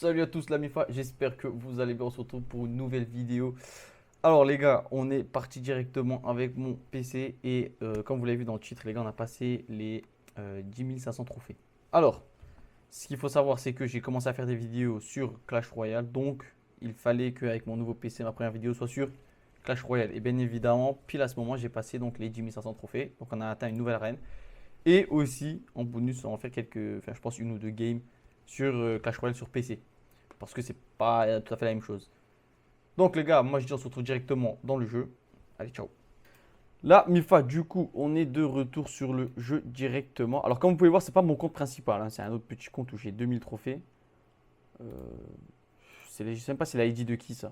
Salut à tous la MIFA, j'espère que vous allez bien, on se retrouve pour une nouvelle vidéo. Alors les gars, on est parti directement avec mon PC et comme vous l'avez vu dans le titre les gars, on a passé les 10 500 trophées. Alors, ce qu'il faut savoir c'est que j'ai commencé à faire des vidéos sur Clash Royale, donc il fallait qu'avec mon nouveau PC, ma première vidéo soit sur Clash Royale. Et bien évidemment, pile à ce moment, j'ai passé donc les 10 500 trophées, donc on a atteint une nouvelle arène. Et aussi, en bonus, on va faire quelques, enfin je pense une ou deux games sur Clash Royale sur PC parce que c'est pas tout à fait la même chose. Donc les gars, moi je dis on se retrouve directement dans le jeu. Allez, ciao. Là, Mifa, du coup, on est de retour sur le jeu directement. Alors comme vous pouvez voir, c'est pas mon compte principal, hein, c'est un autre petit compte où j'ai 2000 trophées. Euh, je sais même pas c'est l'ID de qui ça.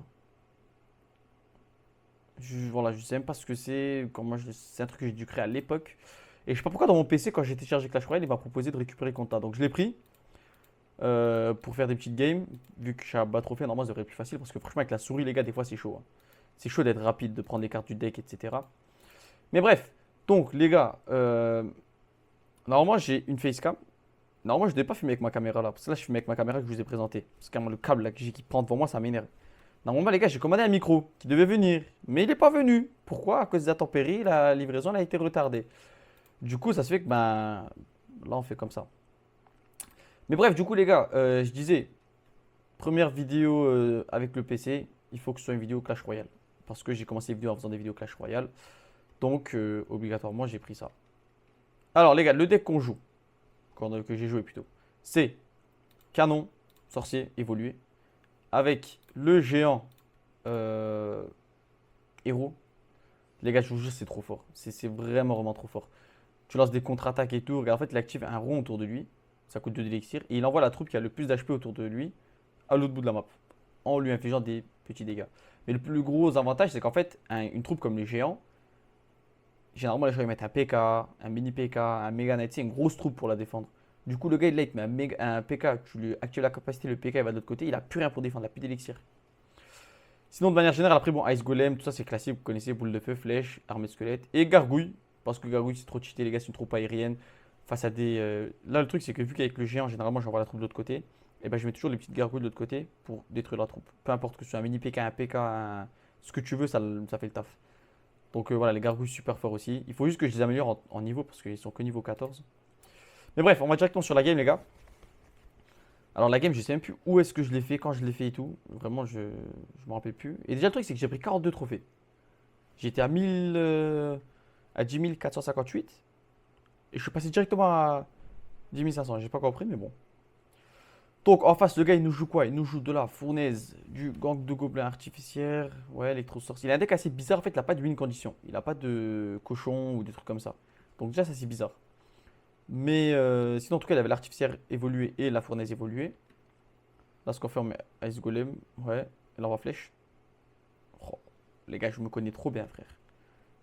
Voilà, je sais même pas ce que c'est. C'est un truc que j'ai dû créer à l'époque. Et je sais pas pourquoi dans mon PC, quand j'ai téléchargé Clash Royale, il m'a proposé de récupérer le compte. Donc je l'ai pris. Pour faire des petites games. Vu que je suis à bas trophée, normalement, ça devrait être plus facile. Parce que franchement, avec la souris, les gars, des fois, c'est chaud, hein. C'est chaud d'être rapide, de prendre les cartes du deck, etc. Mais bref, donc, les gars, normalement, j'ai une facecam. Normalement, je ne devais pas filmer avec ma caméra là. Parce que là, je filme avec ma caméra que je vous ai présenté. Parce que le câble là, que j'ai qui prend devant moi, ça m'énerve. Normalement, les gars, j'ai commandé un micro qui devait venir. Mais il n'est pas venu. Pourquoi? À cause des intempéries, la livraison elle a été retardée. Du coup, ça se fait que, ben, là, on fait comme ça. Mais bref, du coup, les gars, je disais, première vidéo avec le PC, il faut que ce soit une vidéo Clash Royale. Parce que j'ai commencé les vidéos en faisant des vidéos Clash Royale. Donc, obligatoirement, j'ai pris ça. Alors, les gars, le deck qu'on joue, que j'ai joué plutôt, c'est canon, sorcier, évolué, avec le géant euh, héros. Les gars, je vous jure, c'est trop fort. C'est vraiment, vraiment trop fort. Tu lances des contre-attaques et tout. Regarde, en fait, il active un rond autour de lui. Ça coûte 2 d'élixir. Et il envoie la troupe qui a le plus d'HP autour de lui à l'autre bout de la map, en lui infligeant des petits dégâts. Mais le plus gros avantage, c'est qu'en fait, une troupe comme les géants, généralement les gens ils mettent un PK, un mini PK, un Mega Knight, c'est une grosse troupe pour la défendre. Du coup, le gars il late, mais un PK, tu lui actives la capacité, le PK il va de l'autre côté, il a plus rien pour défendre, il a plus d'élixir. Sinon, de manière générale, après, bon, Ice Golem, tout ça c'est classique, vous connaissez, boule de feu, flèche, armée squelette, et gargouille, parce que gargouille c'est trop cheaté, les gars, c'est une troupe aérienne. Face à des. Là, le truc c'est que vu qu'avec le géant, généralement j'envoie la troupe de l'autre côté, et ben je mets toujours les petites gargouilles de l'autre côté pour détruire la troupe. Peu importe que ce soit un mini PK, un PK, ce que tu veux, ça fait le taf. Donc voilà, les gargouilles super forts aussi. Il faut juste que je les améliore en niveau parce qu'ils sont que niveau 14. Mais bref, on va directement sur la game, les gars. Alors la game, je sais même plus où est-ce que je l'ai fait, quand je l'ai fait et tout. Vraiment, je me rappelle plus. Et déjà, le truc, c'est que j'ai pris 42 trophées. J'étais à 1000, à 10 458 et je suis passé directement à 10 500. J'ai pas compris, mais bon. Donc en face, le gars, il nous joue quoi? Il nous joue de la fournaise, du gang de gobelins artificiaires, ouais, électro-sorcier. Il a un deck assez bizarre, en fait, il n'a pas de win condition. Il n'a pas de cochon ou des trucs comme ça. Donc déjà, ça c'est bizarre. Mais sinon, en tout cas, il avait l'artificière évolué et la fournaise évoluée. Là, ce qu'on fait, on met Ice Golem, ouais, et l'envoi flèche. Oh, les gars, je me connais trop bien, frère.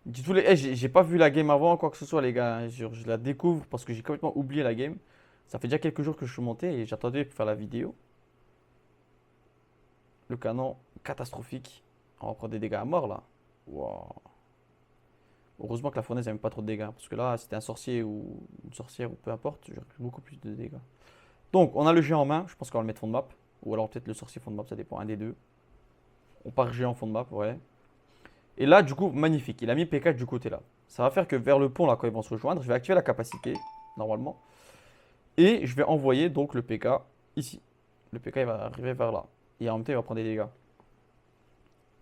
Dites-vous, j'ai pas vu la game avant, quoi que ce soit, les gars. Je la découvre parce que j'ai complètement oublié la game. Ça fait déjà quelques jours que je suis monté et j'attendais pour faire la vidéo. Le canon, catastrophique. On va prendre des dégâts à mort, là. Wow. Heureusement que la fournaise n'a même pas trop de dégâts. Parce que là, c'était un sorcier ou une sorcière ou peu importe, j'aurais pris beaucoup plus de dégâts. Donc, on a le géant en main. Je pense qu'on va le mettre fond de map. Ou alors peut-être le sorcier fond de map, ça dépend, un des deux. On part géant fond de map, ouais. Et là, du coup, magnifique. Il a mis PK du côté là. Ça va faire que vers le pont, là, quand ils vont se rejoindre, je vais activer la capacité, normalement. Et je vais envoyer donc le PK ici. Le PK, il va arriver vers là. Et en même temps, il va prendre des dégâts.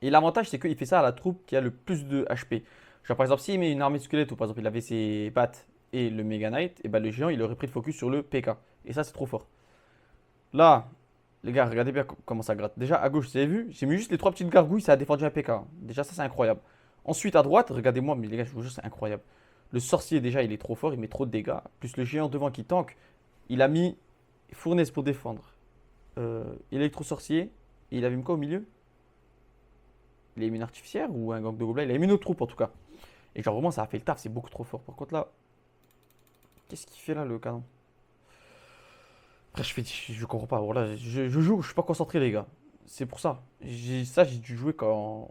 Et l'avantage, c'est qu'il fait ça à la troupe qui a le plus de HP. Genre, par exemple, s'il met une armée squelette ou par exemple, il avait ses battes et le Mega Knight, et ben le géant, il aurait pris le focus sur le PK. Et ça, c'est trop fort. Là, les gars, regardez bien comment ça gratte. Déjà, à gauche, vous avez vu, j'ai mis juste les trois petites gargouilles, ça a défendu un PK. Déjà, ça, c'est incroyable. Ensuite, à droite, regardez-moi, mais les gars, je vous jure, c'est incroyable. Le sorcier, déjà, il est trop fort, il met trop de dégâts. Plus le géant devant qui tank, il a mis fournaise pour défendre. Électro-sorcier, et il avait mis quoi au milieu? Il a mis une artificière ou un gang de gobelins? Il a mis une autre troupe en tout cas. Et genre vraiment, ça a fait le taf, c'est beaucoup trop fort. Par contre, là, qu'est-ce qu'il fait là, le canon? Après, je comprends pas. Voilà, je joue, je suis pas concentré, les gars. C'est pour ça. J'ai dû jouer quand.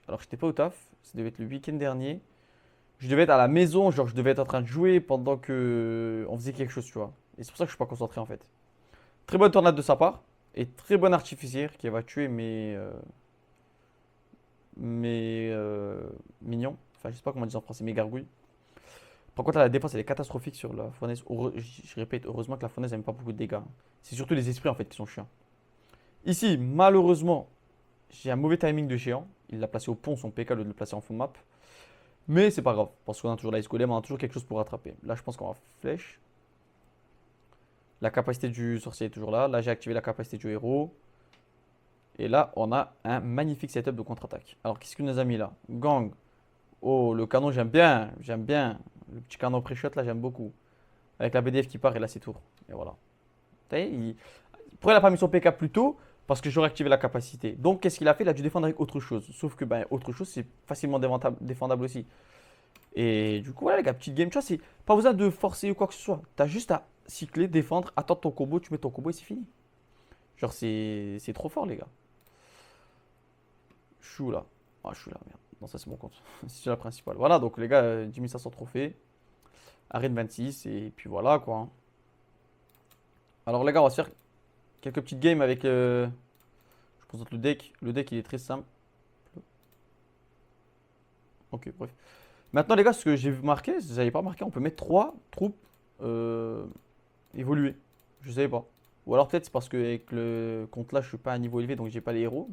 Alors, j'étais pas au taf. Ça devait être le week-end dernier. Je devais être à la maison, genre, je devais être en train de jouer pendant que on faisait quelque chose, tu vois. Et c'est pour ça que je suis pas concentré en fait. Très bonne tornade de sa part. et très bonne artificière qui va tuer mes mignons. Enfin, je sais pas comment dire en français, mes gargouilles. Par contre, là, la défense, elle est catastrophique sur la fournaise. Je répète, heureusement que la fournaise n'aime pas beaucoup de dégâts, hein. C'est surtout les esprits, en fait, qui sont chiants. Ici, malheureusement, j'ai un mauvais timing de géant. Il l'a placé au pont, son PK, au lieu de le placer en fond de map. Mais c'est pas grave, parce qu'on a toujours l'Ice Golem, on a toujours quelque chose pour rattraper. Là, je pense qu'on va flèche. La capacité du sorcier est toujours là. Là, j'ai activé la capacité du héros. Et là, on a un magnifique setup de contre-attaque. Alors, qu'est-ce qu'il nous a mis là? Gang. Oh, le canon, j'aime bien. J'aime bien. Le petit canon pré-shot, là, j'aime beaucoup. Avec la BDF qui part, et là, c'est tour. Et voilà. Vous voyez, pourquoi il n'a pas mis son PK plus tôt? Parce que j'aurais activé la capacité. Donc, qu'est-ce qu'il a fait? Il a dû défendre avec autre chose. Sauf que, ben, autre chose, c'est facilement défendable aussi. Et du coup, voilà, les gars, petite game, tu vois, c'est pas besoin de forcer ou quoi que ce soit. T'as juste à cycler, défendre, attendre ton combo, tu mets ton combo et c'est fini. Genre, c'est trop fort, les gars. Je suis où là? Ah, je suis là, merde. Non, ça, c'est mon compte. C'est la principale. Voilà, donc, les gars, 10 500 trophées. Arène 26, et puis voilà, quoi, hein. Alors, les gars, on va se faire quelques petites games avec. Je présente le deck. Le deck, il est très simple. Ok, bref. Maintenant, les gars, ce que j'ai marqué, si vous n'avez pas marqué, on peut mettre 3 troupes euh, évoluées. Je savais pas. Ou alors peut-être c'est parce que avec le compte là, je suis pas à un niveau élevé, donc j'ai pas les héros.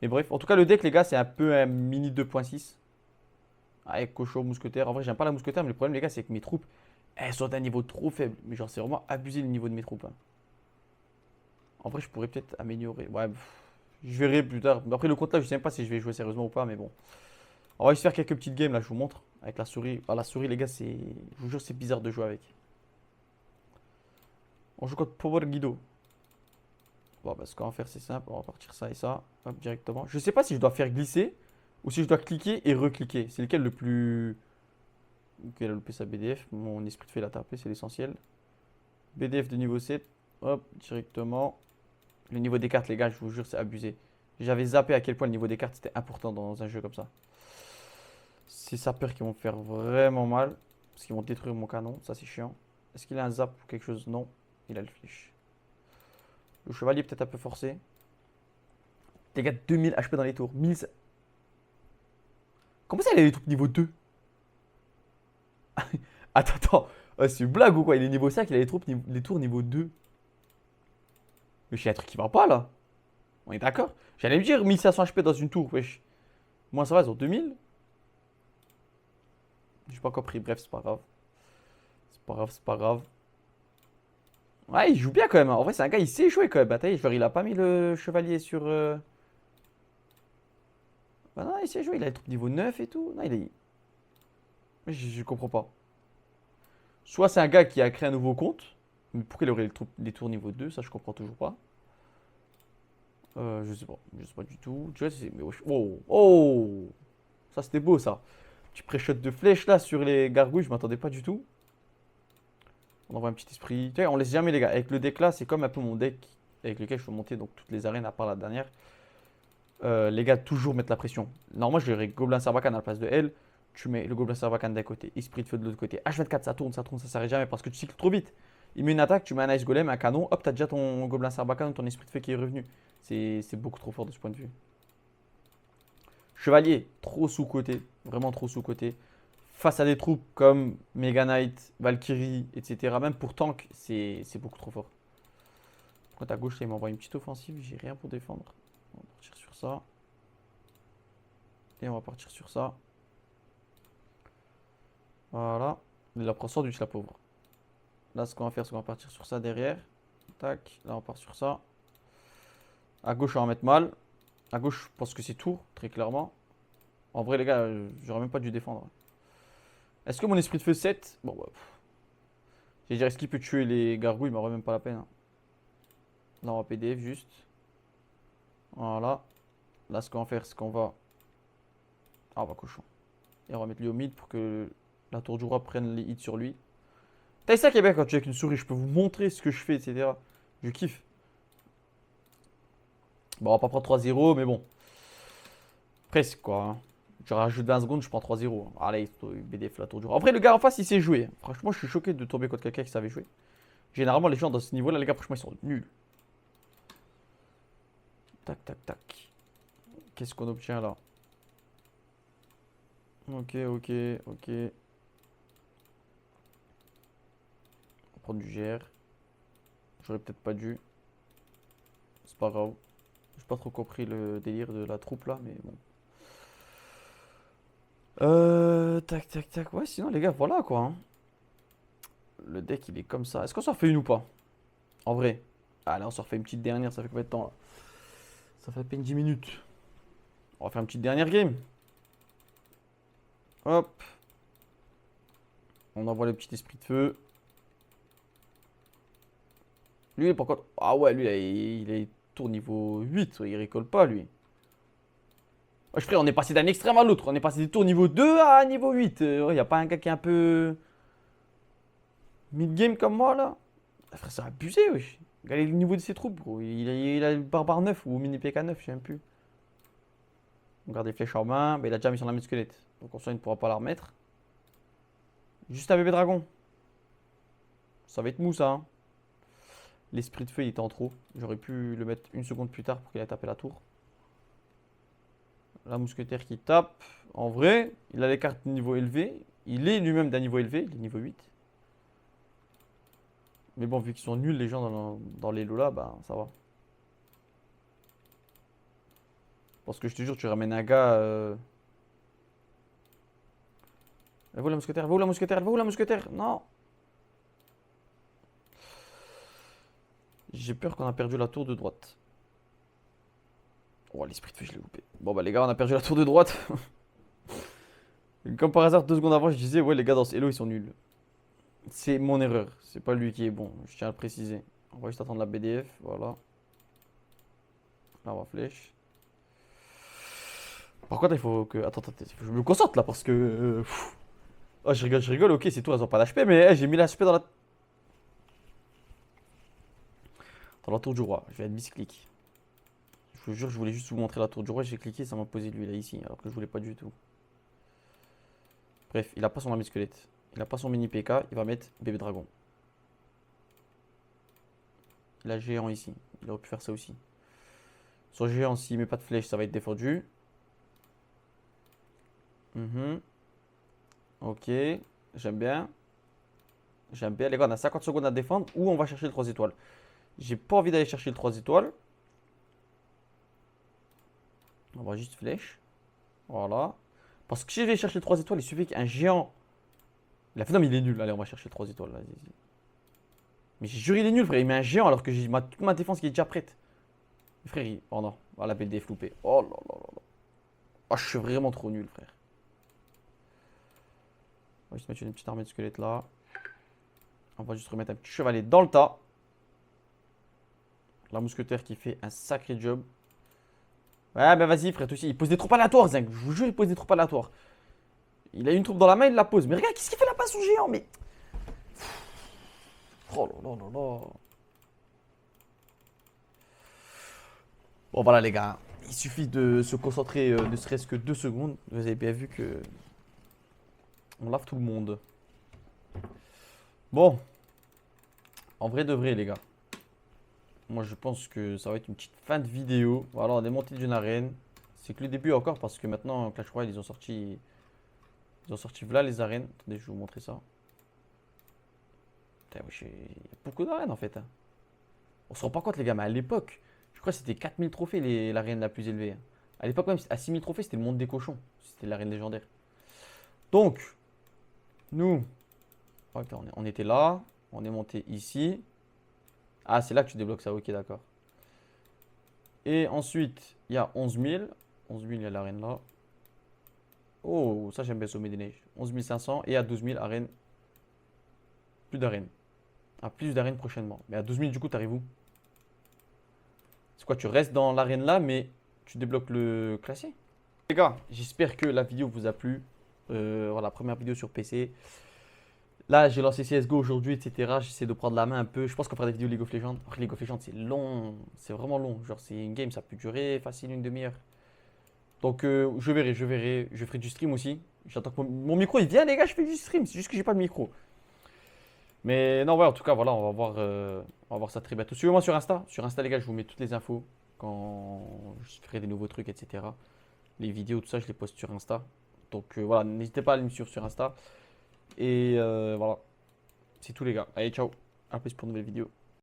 Mais bref, en tout cas, le deck, les gars, c'est un peu un mini 2.6. Avec cochon, mousquetaire. En vrai, j'aime pas la mousquetaire, mais le problème, les gars, c'est que mes troupes, elles sont d'un niveau trop faible. Mais genre, c'est vraiment abusé le niveau de mes troupes, hein. En vrai, je pourrais peut-être améliorer. Ouais, je verrai plus tard. Après, le compte là, je sais même pas si je vais jouer sérieusement ou pas, mais bon. On va juste faire quelques petites games là, je vous montre. Avec la souris. Ah, la souris, les gars, c'est. Je vous jure, c'est bizarre de jouer avec. On joue contre Power Guido. Bon, bah, ce qu'on va faire, c'est simple. On va partir ça et ça. Hop, directement. Je sais pas si je dois faire glisser ou si je dois cliquer et recliquer. C'est lequel le plus. Ok, il a loupé sa BDF. Mon esprit de fait l'a tapé, c'est l'essentiel. BDF de niveau 7. Hop, directement. Le niveau des cartes, les gars, je vous jure, c'est abusé. J'avais zappé à quel point le niveau des cartes c'était important dans un jeu comme ça. C'est sapeurs qui vont me faire vraiment mal. Parce qu'ils vont détruire mon canon. Ça, c'est chiant. Est-ce qu'il a un zap ou quelque chose? Non. Il a le flèche. Le chevalier peut-être un peu forcé. Les gars, 2000 HP dans les tours. 1000. Comment ça, il a les troupes niveau 2? Attends, attends. C'est une blague ou quoi? Il est niveau 5, il a les tours niveau 2. Mais j'ai un truc qui va pas là. On est d'accord? J'allais me dire 1500 HP dans une tour, wesh. Moi, ça va, ils ont 2000. J'ai pas compris. Bref, c'est pas grave. C'est pas grave, c'est pas grave. Ouais, il joue bien quand même, hein. En vrai, c'est un gars, il sait jouer quand même. Attends, genre, il a pas mis le chevalier sur. Bah non, il sait jouer. Il a les troupes niveau 9 et tout. Non, il est. Je comprends pas. Soit c'est un gars qui a créé un nouveau compte. Mais pourquoi il aurait les tours niveau 2? Ça, je comprends toujours pas. Je sais pas. Je sais pas du tout. Tu vois, mais wesh. Oh, oh! Ça, c'était beau, ça. Petit pré-shot de flèche là sur les gargouilles, je m'attendais pas du tout. On envoie un petit esprit. Tu sais, on laisse jamais les gars. Avec le deck là, c'est comme un peu mon deck avec lequel je peux monter donc toutes les arènes à part la dernière. Les gars, toujours mettre la pression. Normalement, je dirais Gobelin Sarbacane à la place de L. Tu mets le Gobelin Sarbacane d'un côté, Esprit de Feu de l'autre côté. H24, ça tourne, ça s'arrête jamais parce que tu cycles trop vite. Il met une attaque, tu mets un Ice Golem, un canon, hop, t'as déjà ton Gobelin Sarbacane ou ton Esprit de Feu qui est revenu. C'est beaucoup trop fort de ce point de vue. Chevalier, trop sous-côté, vraiment trop sous-côté. Face à des troupes comme Mega Knight, Valkyrie, etc. Même pour tank, c'est beaucoup trop fort. Quand à gauche, là, il m'envoie une petite offensive, j'ai rien pour défendre. On va partir sur ça. Et on va partir sur ça. Voilà. Il a pris sandwich, la pauvre. Là, ce qu'on va faire, c'est qu'on va partir sur ça derrière. Tac. Là, on part sur ça. À gauche, on va mettre mal. À gauche, je pense que c'est tour, très clairement. En vrai, les gars, j'aurais même pas dû défendre. Est-ce que mon esprit de feu 7? Bon, bah. J'ai dire, est-ce qu'il peut tuer les gargouilles? Il m'aurait même pas la peine, hein. Là, on va PDF juste. Voilà. Là, ce qu'on va faire, c'est qu'on va. Ah, on va cochon. Et on va mettre lui au mid pour que la tour du roi prenne les hits sur lui. T'as ça qui est bien quand tu es avec une souris, je peux vous montrer ce que je fais, etc. Je kiffe. Bon, on va pas prendre 3-0, mais bon. Presque, quoi, hein. Je rajoute 20 secondes, je prends 3-0. Allez, BDF la tour du roi. Après, le gars en face, il sait jouer. Franchement, je suis choqué de tomber contre quelqu'un qui savait jouer. Généralement, les gens dans ce niveau-là, les gars, franchement, ils sont nuls. Tac, tac, tac. Qu'est-ce qu'on obtient là? Ok, ok, ok. On va prendre du GR. J'aurais peut-être pas dû. C'est pas grave. J'ai pas trop compris le délire de la troupe là, mais bon. Tac, tac, tac. Ouais, sinon les gars, voilà quoi, hein. Le deck il est comme ça. Est-ce qu'on s'en refait une ou pas? En vrai. Allez, on s'en refait une petite dernière. Ça fait combien de temps là? Ça fait à peine 10 minutes. On va faire une petite dernière game. Hop. On envoie le petit esprit de feu. Lui, par contre. Ah ouais, lui, il est tour niveau 8. Il récolte pas, lui. Ouais, frère, on est passé d'un extrême à l'autre. On est passé du tour niveau 2 à niveau 8. Il n'y a pas un gars qui est un peu mid-game comme moi, là? Ah, frère, c'est abusé, wesh. Regardez le niveau de ses troupes, gros. Il a le barbare 9 ou mini PK 9, je sais même plus. On garde les flèches en main. Bah, il a déjà mis son armée de squelette. Donc en soi, il ne pourra pas la remettre. Juste un bébé dragon. Ça va être mou, ça, hein. L'esprit de feu, il était en trop. J'aurais pu le mettre une seconde plus tard pour qu'il ait tapé la tour. La mousquetaire qui tape. En vrai, il a les cartes niveau élevé. Il est lui-même d'un niveau élevé. Il est niveau 8. Mais bon, vu qu'ils sont nuls, les gens dans les lots là, bah ça va. Parce que je te jure, tu ramènes un gars. Va où la mousquetaire? Va où la mousquetaire? Va où la mousquetaire? Non! J'ai peur qu'on a perdu la tour de droite. Oh, l'esprit de feu, je l'ai loupé. Bon, bah, les gars, on a perdu la tour de droite. Comme par hasard, 2 secondes avant, je disais, ouais, les gars dans ce Hello, ils sont nuls. C'est mon erreur. C'est pas lui qui est bon. Je tiens à le préciser. On va juste attendre la BDF. Voilà. Là, on va flèche. Par contre, il faut que. Attends, attends, je me concentre là parce que. Oh, je rigole, ok, c'est tout, elles ont pas d'HP, mais j'ai mis l'HP dans la tour du roi. Je vais être misclick. Je vous jure, je voulais juste vous montrer la tour du roi. J'ai cliqué, ça m'a posé lui là ici, alors que je voulais pas du tout. Bref, il a pas son armée squelette. Il a pas son mini PK, il va mettre bébé dragon. Il a géant ici. Il aurait pu faire ça aussi. Sur géant, s'il met pas de flèche, ça va être défendu. Ok, j'aime bien. J'aime bien. Les gars, on a 50 secondes à défendre ou on va chercher le 3 étoiles. J'ai pas envie d'aller chercher le 3 étoiles. On va juste flèche. Voilà. Parce que si je vais chercher le 3 étoiles, il suffit qu'un géant. Il a fait non, mais il est nul. Allez, on va chercher le 3 étoiles. Vas-y. Mais j'ai juré, il est nul, frère. Il met un géant alors que j'ai toute ma défense qui est déjà prête. Frère, il. Oh non. Oh, la BDF loupée. Oh là là là là. Oh, je suis vraiment trop nul, frère. On va juste mettre une petite armée de squelettes là. On va juste remettre un petit chevalet dans le tas. La mousquetaire qui fait un sacré job. Ouais, bah vas-y, frère, toi aussi. Il pose des troupes aléatoires, Zinc. Je vous jure, il pose des troupes aléatoires. Il a une troupe dans la main, il la pose. Mais regarde, qu'est-ce qu'il fait là-bas, son géant? Mais. Oh là là là là. Bon, voilà, les gars. Il suffit de se concentrer ne serait-ce que 2 secondes. Vous avez bien vu que. On lave tout le monde. Bon. En vrai de vrai, les gars. Moi, je pense que ça va être une petite fin de vidéo. Voilà, on est monté d'une arène. C'est que le début encore parce que maintenant, Clash Royale, ils ont sorti. Ils ont sorti voilà les arènes. Attendez, je vais vous montrer ça. Putain, wesh, il y a beaucoup d'arènes en fait, hein. On se rend pas compte, les gars, mais à l'époque, je crois que c'était 4000 trophées l'arène la plus élevée, hein. À l'époque, même à 6000 trophées, c'était le monde des cochons. C'était l'arène légendaire. Donc, nous, ok, on était là. On est monté ici. Ah, c'est là que tu débloques ça, ok, d'accord. Et ensuite, il y a 11 000. 11 000, il y a l'arène là. Oh, ça j'aime bien Sommet des Neiges. 11 500 et à 12 000 arènes. Plus d'arènes. Ah, plus d'arènes prochainement. Mais à 12 000, du coup, t'arrives où? C'est quoi, tu restes dans l'arène là, mais tu débloques le classique? Les gars, j'espère que la vidéo vous a plu. Voilà, première vidéo sur PC. Là, j'ai lancé CSGO aujourd'hui, etc. J'essaie de prendre la main un peu. Je pense qu'on fera des vidéos League of Legends. Après, League of Legends, c'est long. C'est vraiment long. Genre, c'est une game, ça peut durer facile une demi-heure. Donc, je verrai, je verrai. Je ferai du stream aussi. J'attends que mon micro, il vient, les gars, je fais du stream. C'est juste que j'ai pas de micro. Mais non, ouais, en tout cas, voilà, on va voir ça très bientôt. Suivez-moi sur Insta. Sur Insta, les gars, je vous mets toutes les infos. quand je ferai des nouveaux trucs, etc. Les vidéos, tout ça, je les poste sur Insta. Donc voilà, n'hésitez pas à aller me suivre sur Insta. Et voilà, c'est tout les gars. Allez, ciao. À plus pour une nouvelle vidéo.